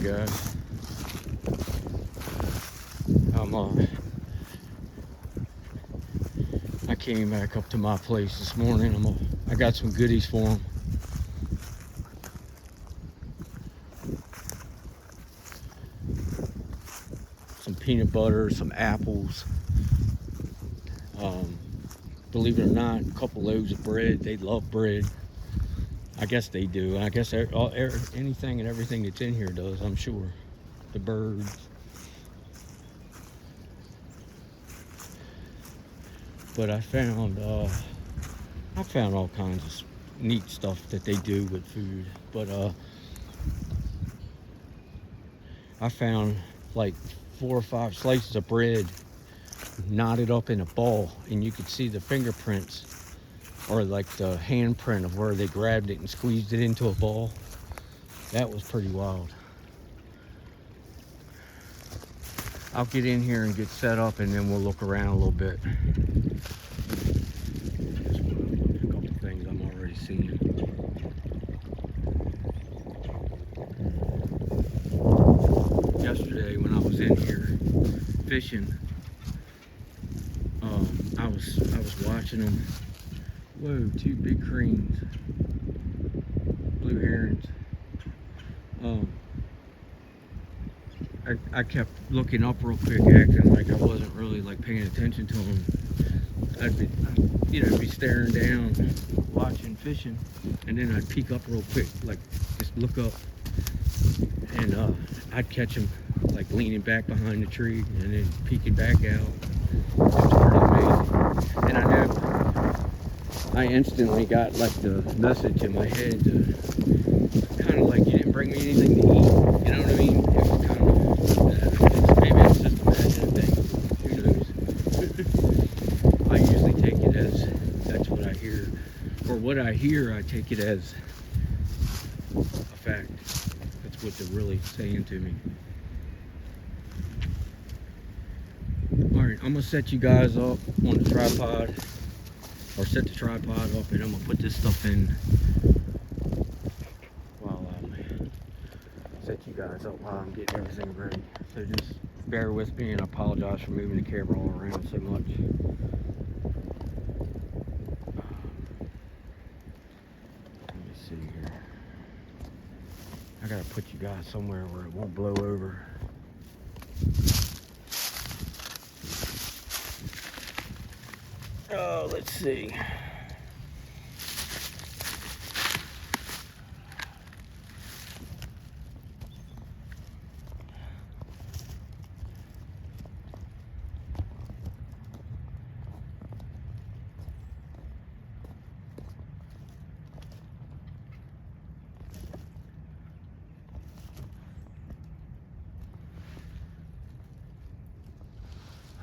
guys. I came back up to my place this morning. I got some goodies for them. Some peanut butter, some apples. Believe it or not, a couple loaves of bread. They love bread. I guess they do. I guess anything and everything that's in here does, I'm sure. The birds. But I found all kinds of neat stuff that they do with food. But I found like 4 or 5 slices of bread knotted up in a ball, and you could see the fingerprints, or like the handprint of where they grabbed it and squeezed it into a ball. That was pretty wild. I'll get in here and get set up, and then we'll look around a little bit. Just want to look at a couple things I'm already seeing. Yesterday when I was in here fishing, I was watching them. Whoa, 2 big creams, blue herons. I kept looking up real quick, acting like I wasn't really like paying attention to them. I'd be staring down, watching fishing, and then I'd peek up real quick, like just look up, and I'd catch them like leaning back behind the tree and then peeking back out. It was pretty amazing. And I instantly got like the message in my head to kind of like, you didn't bring me anything to eat. You know what I mean? It was kind of that. Maybe it's just a imaginary thing. Who knows? I usually take it as that's what I hear. Or what I hear, I take it as a fact. That's what they're really saying to me. Alright, I'm going to set you guys up on the tripod. Or set the tripod up, and I'm going to put this stuff in while set you guys up while I'm getting everything ready. So just bear with me, and I apologize for moving the camera all around so much. Let me see here. I gotta put you guys somewhere where it won't blow over. Oh, let's see.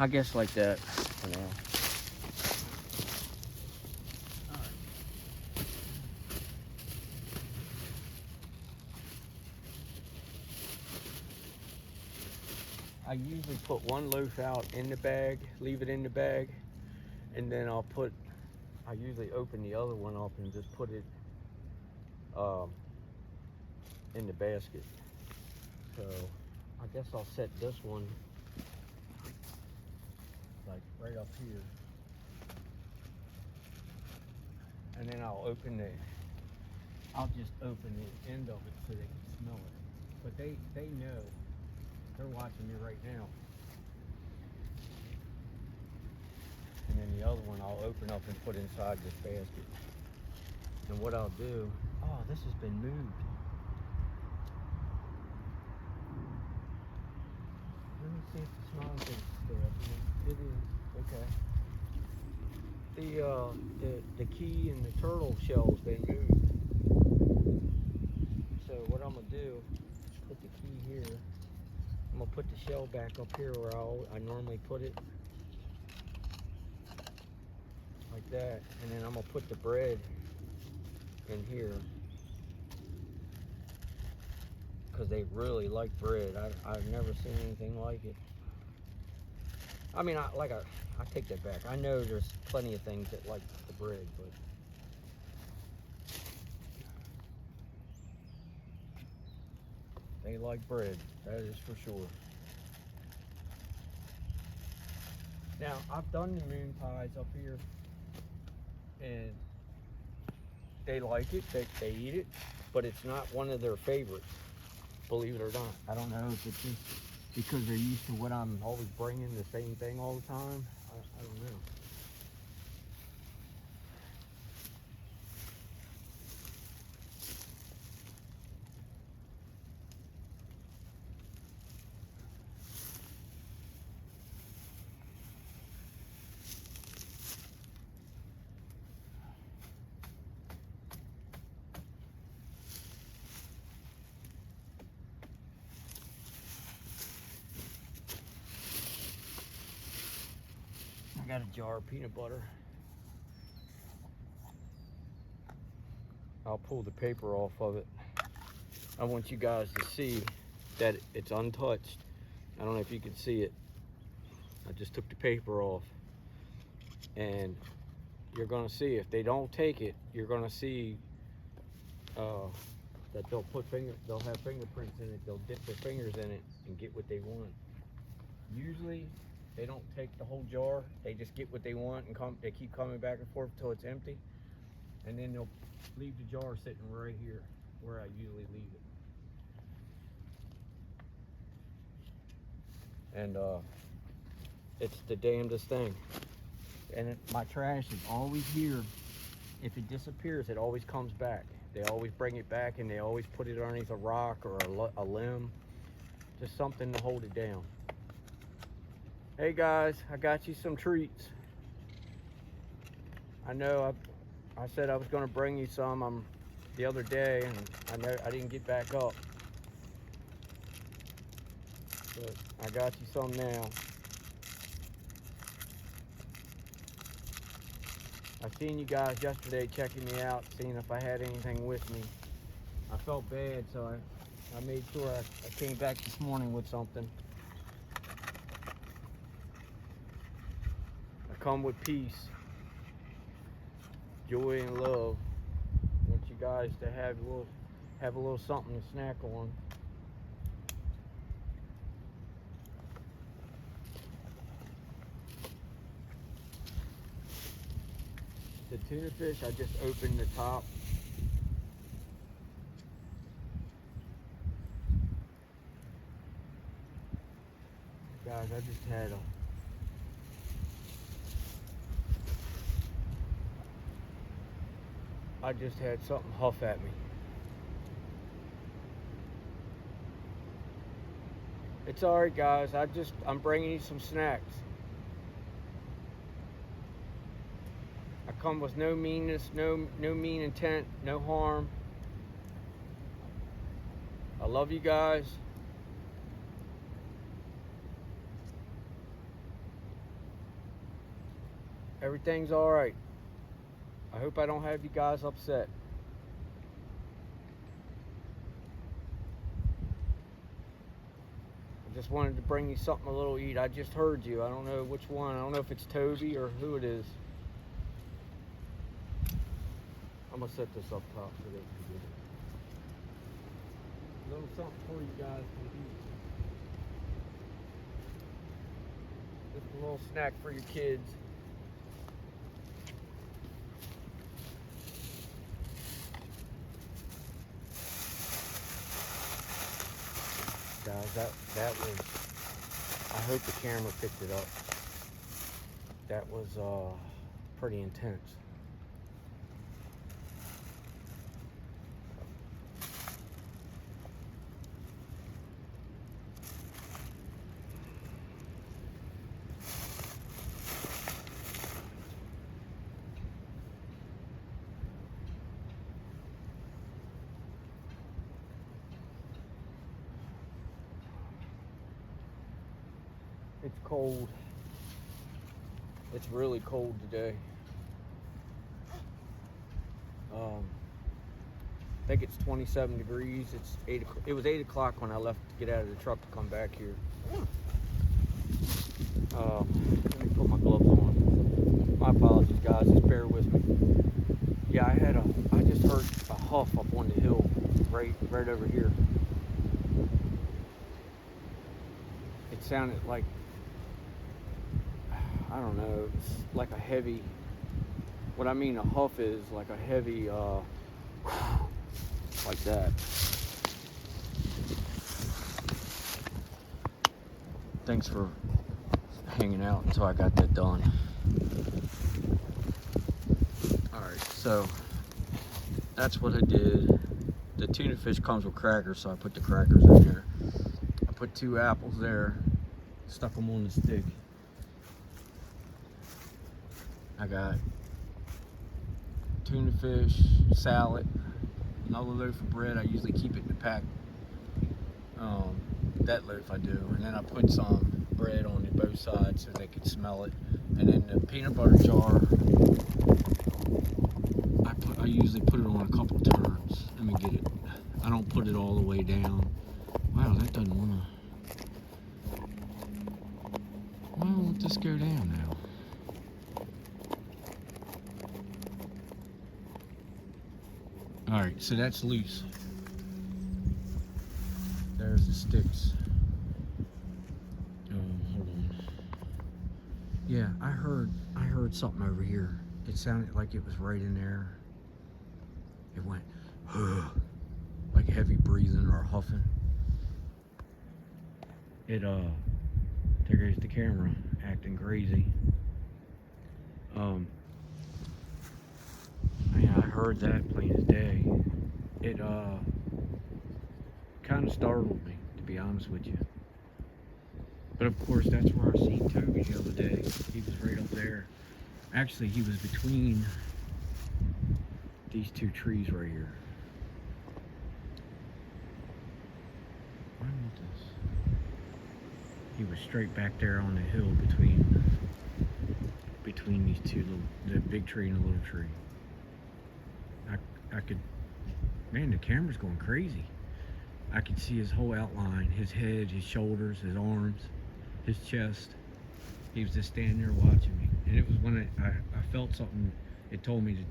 I guess like that for now. I usually put one loaf out in the bag, leave it in the bag, and then I usually open the other one up and just put it in the basket. So I guess I'll set this one like right up here, and then I'll just open the end of it so they can smell it. But they know. They're watching me right now. And then the other one I'll open up and put inside this basket. And what I'll do, oh, this has been moved. Let me see if the smiling thing's still up here. It is, okay. The key and the turtle shell's been moved. So what I'm gonna do, put the key here. I'm gonna put the shell back up here where I normally put it, like that, and then I'm gonna put the bread in here because they really like bread. I've never seen anything like it. I mean, I take that back. I know there's plenty of things that like the bread, but They like bread, that is for sure. Now, I've done the moon pies up here, and they like it, they eat it, but it's not one of their favorites, believe it or not. I don't know if it's just because they're used to what I'm always bringing, the same thing all the time. I don't know. I got a jar of peanut butter. I'll pull the paper off of it. I want you guys to see that it's untouched. I don't know if you can see it. I just took the paper off. And you're gonna see, if they don't take it, you're gonna see that they'll have fingerprints in it. They'll dip their fingers in it and get what they want. Usually, they don't take the whole jar. They just get what they want and they keep coming back and forth until it's empty. And then they'll leave the jar sitting right here where I usually leave it. And it's the damnedest thing. And my trash is always here. If it disappears, it always comes back. They always bring it back, and they always put it underneath a rock or a limb. Just something to hold it down. Hey guys, I got you some treats. I know I said I was gonna bring you some the other day, and I know I didn't get back up. But I got you some now. I seen you guys yesterday checking me out, seeing if I had anything with me. I felt bad, so I made sure I came back this morning with something. I come with peace, joy, and love. I want you guys to have a little something to snack on. The tuna fish, I just opened the top. Guys, I just had something huff at me. It's all right, guys. I'm bringing you some snacks. I come with no meanness, no mean intent, no harm. I love you guys. Everything's all right. I hope I don't have you guys upset. I just wanted to bring you something a little to eat. I just heard you. I don't know which one. I don't know if it's Toby or who it is. I'm gonna set this up top so they can get it. A little something for you guys to eat. Just a little snack for your kids. Guys, that was, I hope the camera picked it up. That was pretty intense. It's cold. It's really cold today. I think it's 27 degrees. It's 8 o'clock. It was 8 o'clock when I left to get out of the truck to come back here. Let me put my gloves on. My apologies, guys. Just bear with me. Yeah, I just heard a huff up on the hill right over here. it sounded like, I don't know, it's like a heavy, what I mean a huff is like a heavy, like that. Thanks for hanging out until I got that done. Alright, so that's what I did. The tuna fish comes with crackers, so I put the crackers in there. I put 2 apples there, stuck them on the stick. I got tuna fish, salad, another loaf of bread. I usually keep it in the pack. That loaf I do. And then I put some bread on both sides so they could smell it. And then the peanut butter jar, I usually put it on a couple turns. Let me get it. I don't put it all the way down. Wow, that doesn't want to. Why won't this go down now? Alright, so that's loose. There's the sticks. Hold on. Yeah, I heard something over here. It sounded like it was right in there. It went like heavy breathing or huffing. There goes the camera acting crazy. Yeah, I heard that plain as day. It kind of startled me, to be honest with you. But of course, that's where I seen Toby the other day. He was right up there. Actually, he was between these 2 trees right here. Why won't this? He was straight back there on the hill between these 2 little, the big tree and the little tree. I could, man, the camera's going crazy. I could see his whole outline, his head, his shoulders, his arms, his chest. He was just standing there watching me. And it was when I felt something, it told me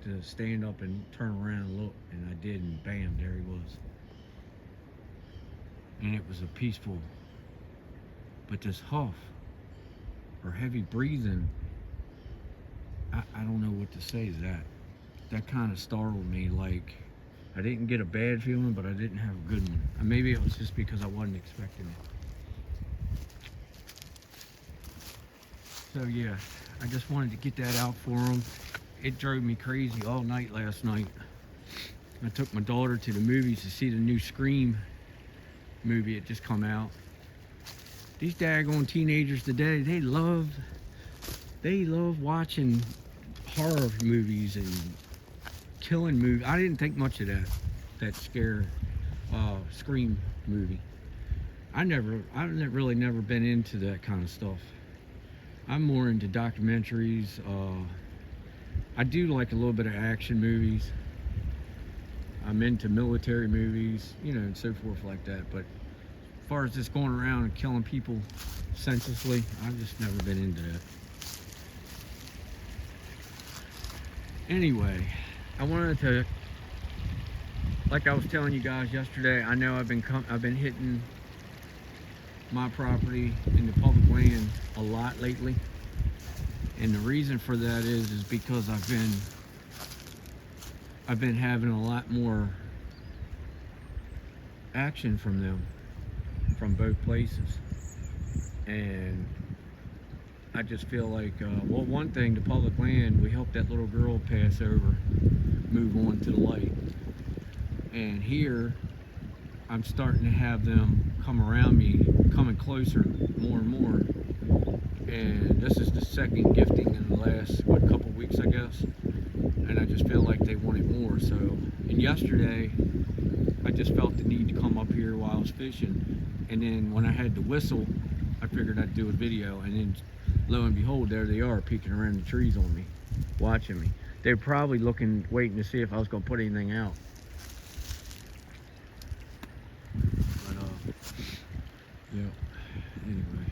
to stand up and turn around and look. And I did, and bam, there he was. And it was a peaceful, but this huff or heavy breathing, I don't know what to say to that. That kind of startled me. Like, I didn't get a bad feeling, but I didn't have a good one. And maybe it was just because I wasn't expecting it. So yeah, I just wanted to get that out for them. It drove me crazy all night last night. I took my daughter to the movies to see the new Scream movie. It just come out. These daggone teenagers today, they love watching horror movies and killing movies. I didn't think much of that scare Scream movie. I've really never been into that kind of stuff. I'm more into documentaries. I do like a little bit of action movies. I'm into military movies, you know, and so forth like that. But as far as just going around and killing people senselessly, I've just never been into that. Anyway, I wanted to, like I was telling you guys yesterday, I know I've been hitting my property in the public land a lot lately, and the reason for that is because I've been having a lot more action from them, from both places, and I just feel like, well, one thing, the public land, we helped that little girl pass over, move on to the light. And here, I'm starting to have them come around me, coming closer more and more. And this is the second gifting in the last, couple weeks, I guess. And I just feel like they wanted more. So, and yesterday, I just felt the need to come up here while I was fishing. And then when I had the whistle, I figured I'd do a video, and then lo and behold, there they are, peeking around the trees on me, watching me. They're probably waiting to see if I was going to put anything out. But, yeah, anyway.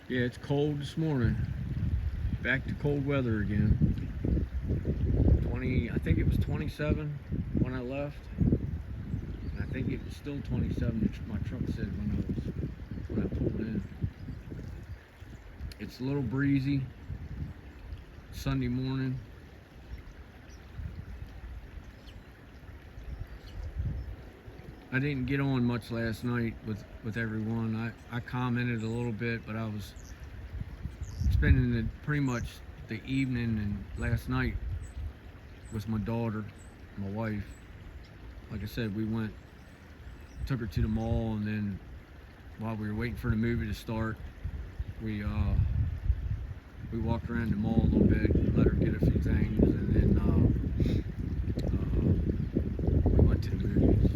Yeah, it's cold this morning. Back to cold weather again. I think it was 27 when I left. And I think it was still 27. My truck said when I pulled in. It's a little breezy. Sunday morning. I didn't get on much last night with everyone. I commented a little bit, but I was spending pretty much the evening and last night with my daughter, my wife. Like I said, we took her to the mall, and then while we were waiting for the movie to start, we walked around the mall a little bit, let her get a few things, and then we went to the movies.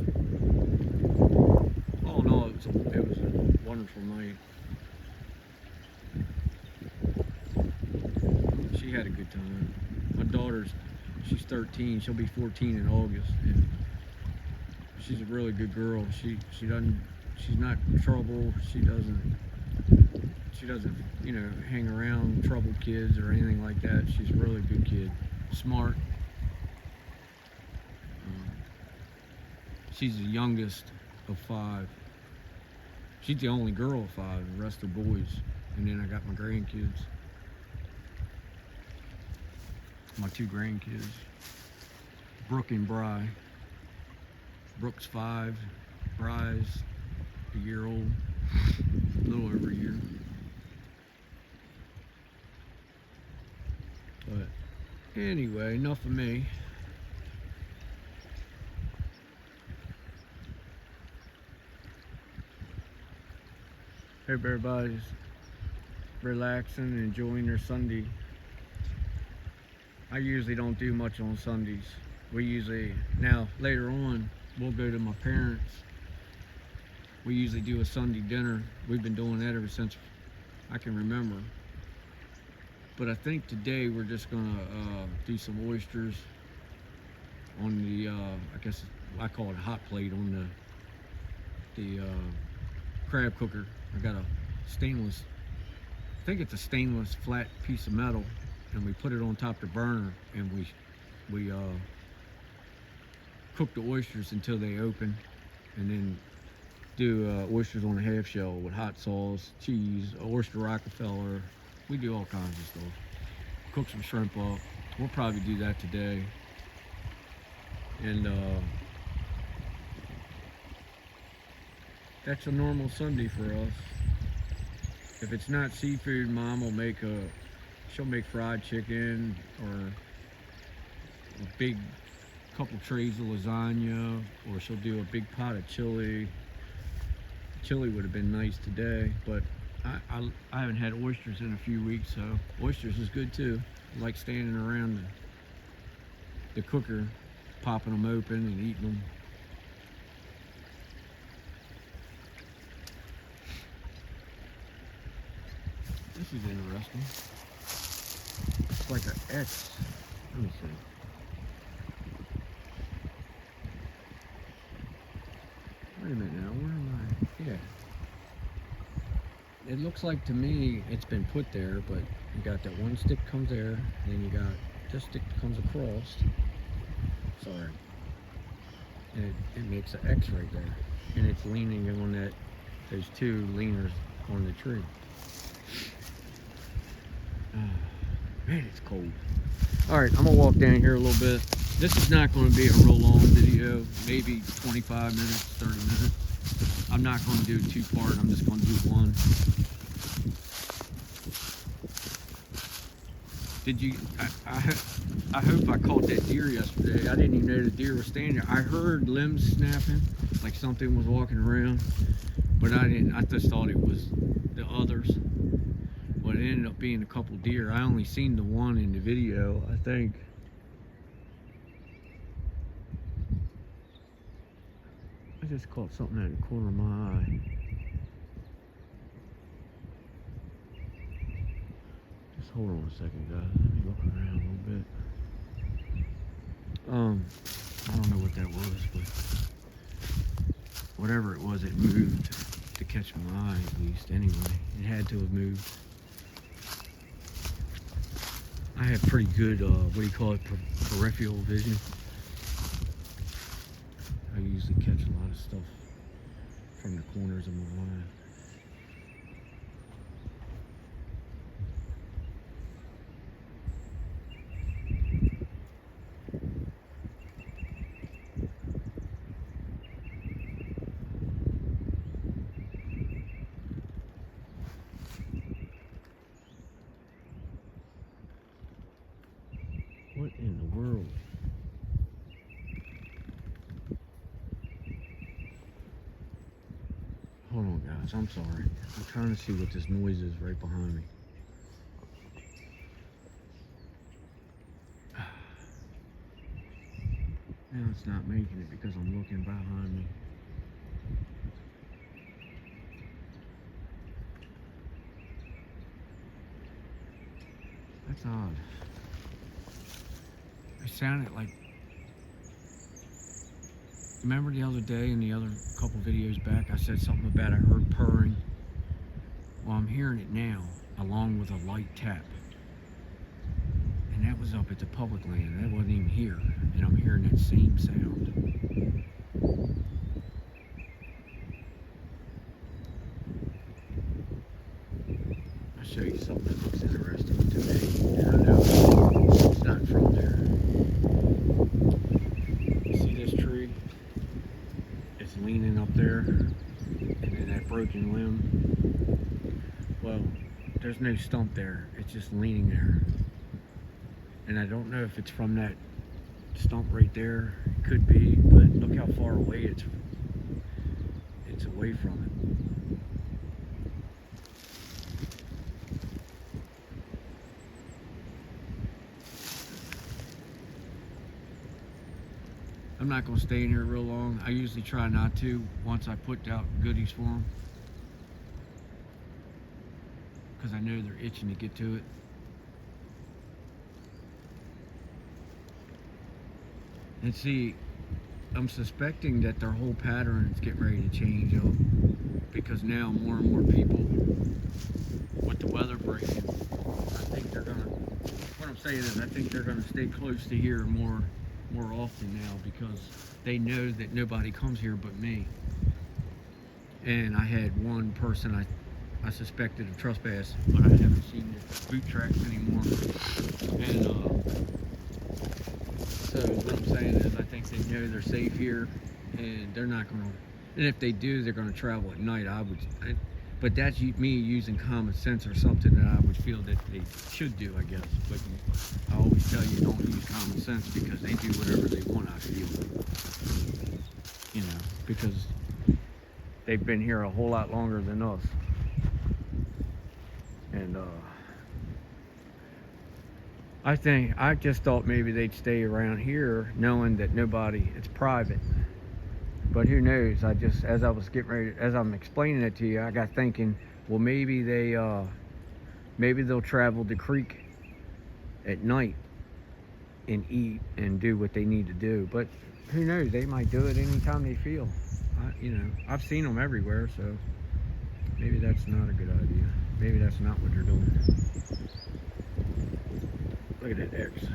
All in all, it was a wonderful night. She had a good time. My she's 13. She'll be 14 in August, and she's a really good girl. She's not trouble. She doesn't hang around troubled kids or anything like that. She's a really good kid, smart. She's the youngest of 5. She's the only girl of 5. The rest are boys. And then I got my grandkids. My 2 grandkids, Brooke and Bri. Brooke's 5, Bri's a year old, a little over a year. But anyway, enough of me. Hope everybody's relaxing and enjoying their Sunday. I usually don't do much on Sundays. Now later on, we'll go to my parents. We usually do a Sunday dinner. We've been doing that ever since I can remember. But I think today we're just gonna do some oysters on the, I guess I call it a hot plate, on the crab cooker. I got a stainless, I think it's a stainless flat piece of metal, and we put it on top of the burner, and we cook the oysters until they open, and then do oysters on a half shell with hot sauce, cheese, oyster Rockefeller. We do all kinds of stuff. Cook some shrimp up. We'll probably do that today. And that's a normal Sunday for us. If it's not seafood, Mom will she'll make fried chicken, or a big couple trays of lasagna, or she'll do a big pot of chili. Chili would have been nice today, but I haven't had oysters in a few weeks, so oysters is good too. I like standing around the cooker, popping them open and eating them. This is interesting. It's like an X. Let me see. Wait a minute now, where am I? Yeah. It looks like to me it's been put there, but you got that one stick comes there, and then you got this stick comes across. Sorry. And it makes an X right there. And it's leaning on those 2 leaners on the tree. Man, it's cold. Alright, I'm gonna walk down here a little bit. This is not going to be a real long video, maybe 25 minutes, 30 minutes. I'm not going to do 2-part, I'm just going to do one. I hope I caught that deer yesterday. I didn't even know the deer was standing there. I heard limbs snapping, like something was walking around, but I just thought it was the others. But it ended up being a couple deer. I only seen the one in the video, I think. I just caught something out of the corner of my eye. Just hold on a second, guys. Let me look around a little bit. I don't know what that was, but whatever it was, it moved to catch my eye, at least. Anyway, it had to have moved. I have pretty good, what do you call it, peripheral vision. I usually catch a lot of stuff from the corners of my line. What in the world? Hold on, guys. I'm sorry. I'm trying to see what this noise is right behind me. Now it's not making it because I'm looking behind me. That's odd. It sounded like... Remember the other day in the other couple videos back, I said something about I heard purring? Well, I'm hearing it now, along with a light tap. And that was up at the public land. That wasn't even here. And I'm hearing that same sound. I'll show you something that looks interesting to me. And I know it's not from there. You see this tree? It's leaning up there. And then that broken limb. Well, there's no stump there. It's just leaning there. And I don't know if it's from that stump right there. It could be, but look how far away it's away from it. I'm not going to stay in here real long. I usually try not to once I put out goodies for them, because I know they're itching to get to it. And see, I'm suspecting that their whole pattern is getting ready to change up, because now more and more people, with the weather breaking, I think they're gonna, what I'm saying is I think they're gonna stay close to here more often now, because they know that nobody comes here but me. And I had one person I suspected of trespass, but I haven't seen the boot tracks anymore. And so what I'm saying is I think they know they're safe here, and they're not going to, and if they do, they're going to travel at night. But that's me using common sense, or something that I would feel that they should do, I guess. But I always tell you, don't use common sense, because they do whatever they want, I feel. You know, because they've been here a whole lot longer than us. And I just thought maybe they'd stay around here, knowing that it's private. But who knows? As I was getting ready, as I'm explaining it to you, I got thinking, well, maybe they'll travel the creek at night and eat and do what they need to do. But who knows? They might do it anytime they feel. I've seen them everywhere, so maybe that's not a good idea. Maybe that's not what they're doing. Look at that X.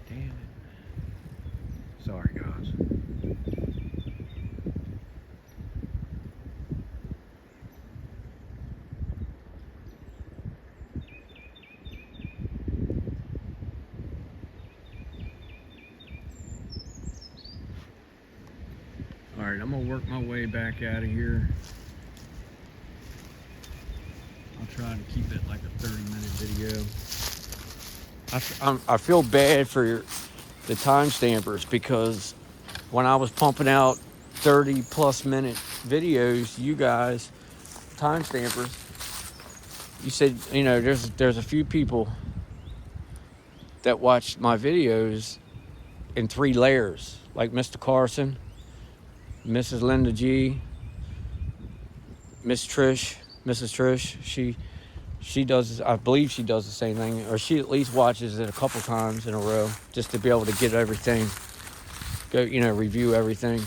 Damn it. Sorry, guys. All right, I'm gonna work my way back out of here. I'll try to keep it like a 30-minute video. I feel bad for the time stampers, because when I was pumping out 30+ minute videos, you guys, time stampers, you said, there's a few people that watched my videos in 3 layers, like Mr. Carson, Mrs. Linda G, Mrs. Trish. She does, I believe she does the same thing, or she at least watches it a couple times in a row, just to be able to get everything, review everything.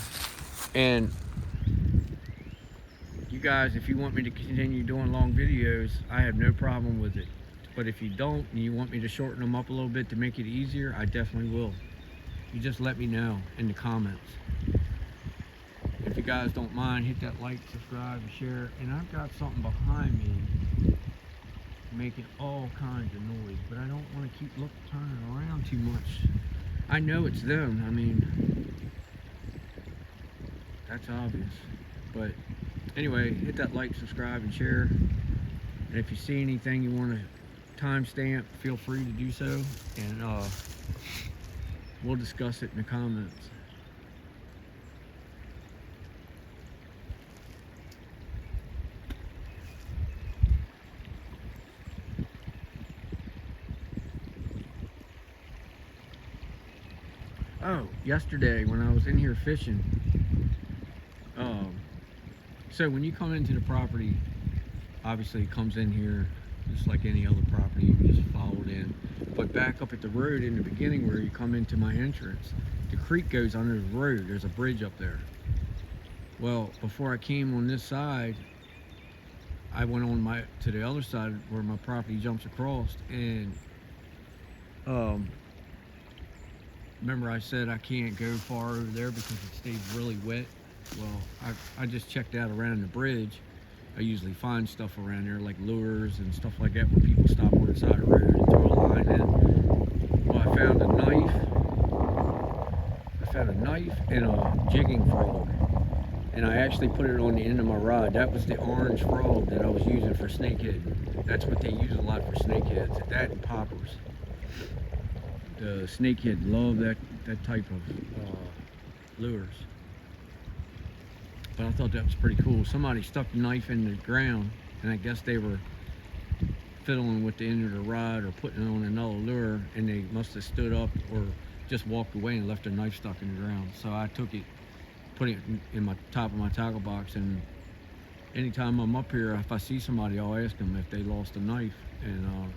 And you guys, if you want me to continue doing long videos, I have no problem with it. But if you don't, and you want me to shorten them up a little bit to make it easier, I definitely will. you just let me know in the comments. If you guys don't mind, hit that like, subscribe, and share. And I've got something behind me making all kinds of noise, but I don't want to keep turning around too much. I know it's them. I mean, that's obvious. But anyway, hit that like, subscribe, and share. And if you see anything you want to timestamp, feel free to do so. And we'll discuss it in the comments. Oh, yesterday when I was in here fishing, so when you come into the property, obviously it comes in here just like any other property, you just follow it in. But back up at the road in the beginning where you come into my entrance, the creek goes under the road. There's a bridge up there. Well, before I came on this side, I went on to the other side where my property jumps across, and remember I said I can't go far over there because it stays really wet. Well, I just checked out around the bridge. I usually find stuff around there like lures and stuff like that where people stop on the side of the road and throw a line in. Well, I found a knife and a jigging frog. And I actually put it on the end of my rod. That was the orange frog that I was using for snakehead. That's what they use a lot for snakeheads. That and poppers. The snakehead love that type of lures. But I thought that was pretty cool. Somebody stuck the knife in the ground, and I guess they were fiddling with the end of the rod or putting on another lure, and they must have stood up or just walked away and left their knife stuck in the ground. So I took it, put it in my top of my tackle box, and anytime I'm up here, if I see somebody, I'll ask them if they lost a knife. And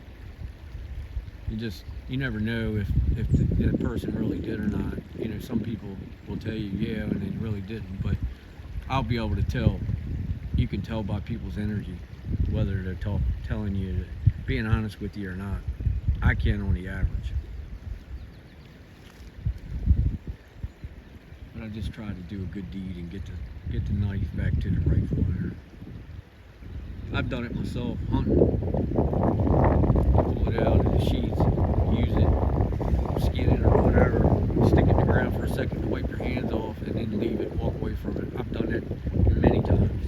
you never know if the person really did or not. You know, some people will tell you yeah, and they really didn't, but I'll be able to tell. You can tell by people's energy whether they're telling you, being honest with you or not. I can on the average. But I just try to do a good deed and get the knife back to the rightful owner. I've done it myself, hunting. Pull it out of the sheets, use it, skin it or whatever, stick it in the ground for a second to wipe your hands off, and then leave it, walk away from it. I've done it many times.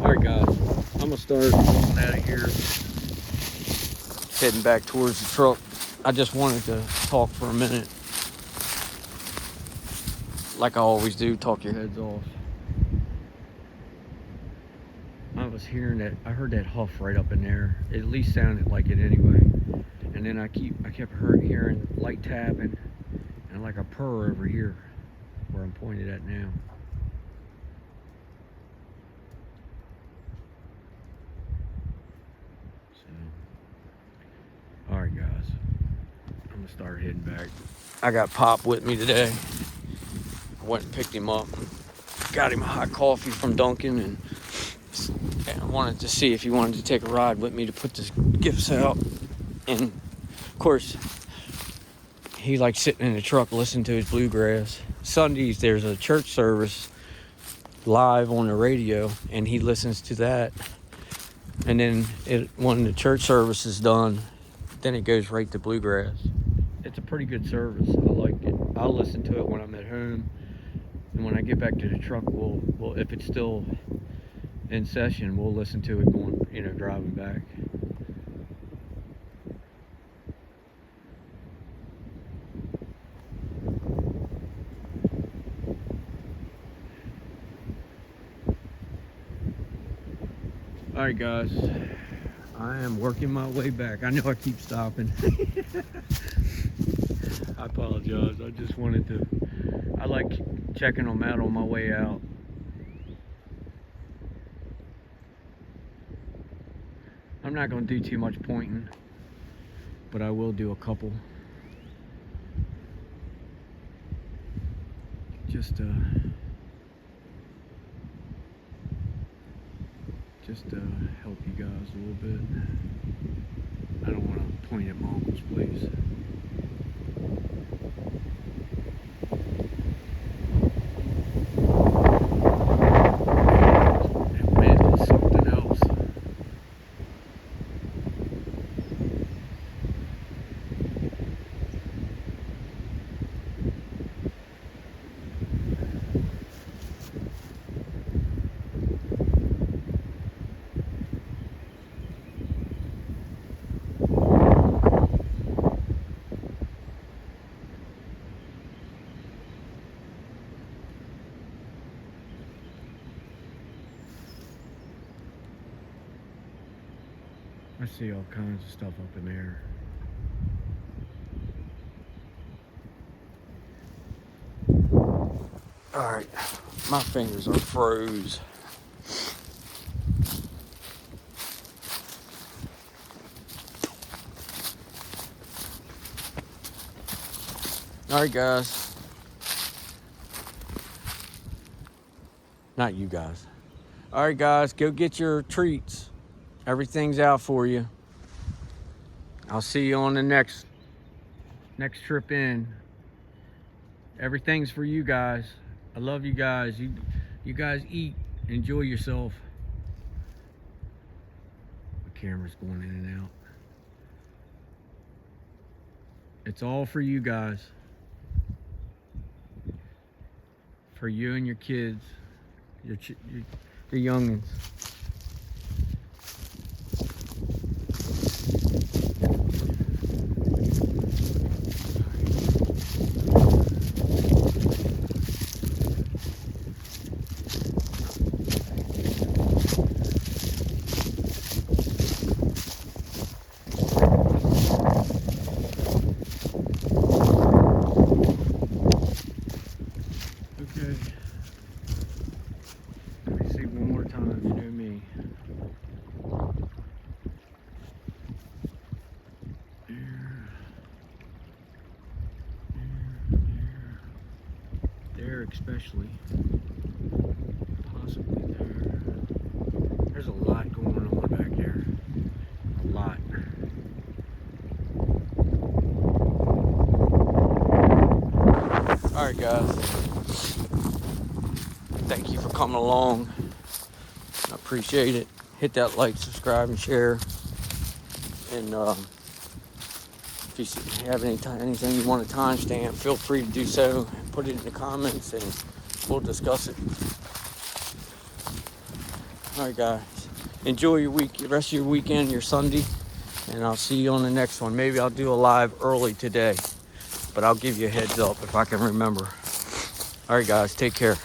Alright guys, I'm going to start going out of here, heading back towards the truck. I just wanted to talk for a minute, like I always do, talk your heads off. I was hearing that, I heard that huff right up in there. It at least sounded like it anyway. And then I kept hearing light tapping and like a purr over here where I'm pointed at now. So, alright guys, I'm gonna start heading back. I got Pop with me today. I went and picked him up, got him a hot coffee from Dunkin', and I wanted to see if he wanted to take a ride with me to put the gifts out. And of course, he likes sitting in the truck listening to his bluegrass. Sundays there's a church service live on the radio, and he listens to that. And then when the church service is done, then it goes right to bluegrass. It's a pretty good service. I like it. I'll listen to it when I'm at home, and when I get back to the truck, we'll if it's still in session, we'll listen to it going, driving back. Alright guys, I am working my way back. I know I keep stopping. I apologize. I just wanted to, I like checking them out on my way out. I'm not going to do too much pointing, but I will do a couple. Just to help you guys a little bit. I don't want to point at my uncle's place. That wind is something else. I see all kinds of stuff up in there. All right, my fingers are froze. All right, guys. Not you guys. All right, guys, go get your treats. Everything's out for you. I'll see you on the next trip in. Everything's for you guys. I love you guys. You guys eat. Enjoy yourself. The camera's going in and out. It's all for you guys. For you and your kids. Your youngins. Okay. Let me see one more time, you know me. There especially. Possibly there. There's a lot going on back there. A lot. Alright guys. Thank you for coming along. I appreciate it. Hit that like, subscribe, and share. And if you have anything you want to timestamp, feel free to do so. Put it in the comments and we'll discuss it. Alright guys. Enjoy your week, the rest of your weekend, your Sunday. And I'll see you on the next one. Maybe I'll do a live early today. But I'll give you a heads up if I can remember. Alright guys, take care.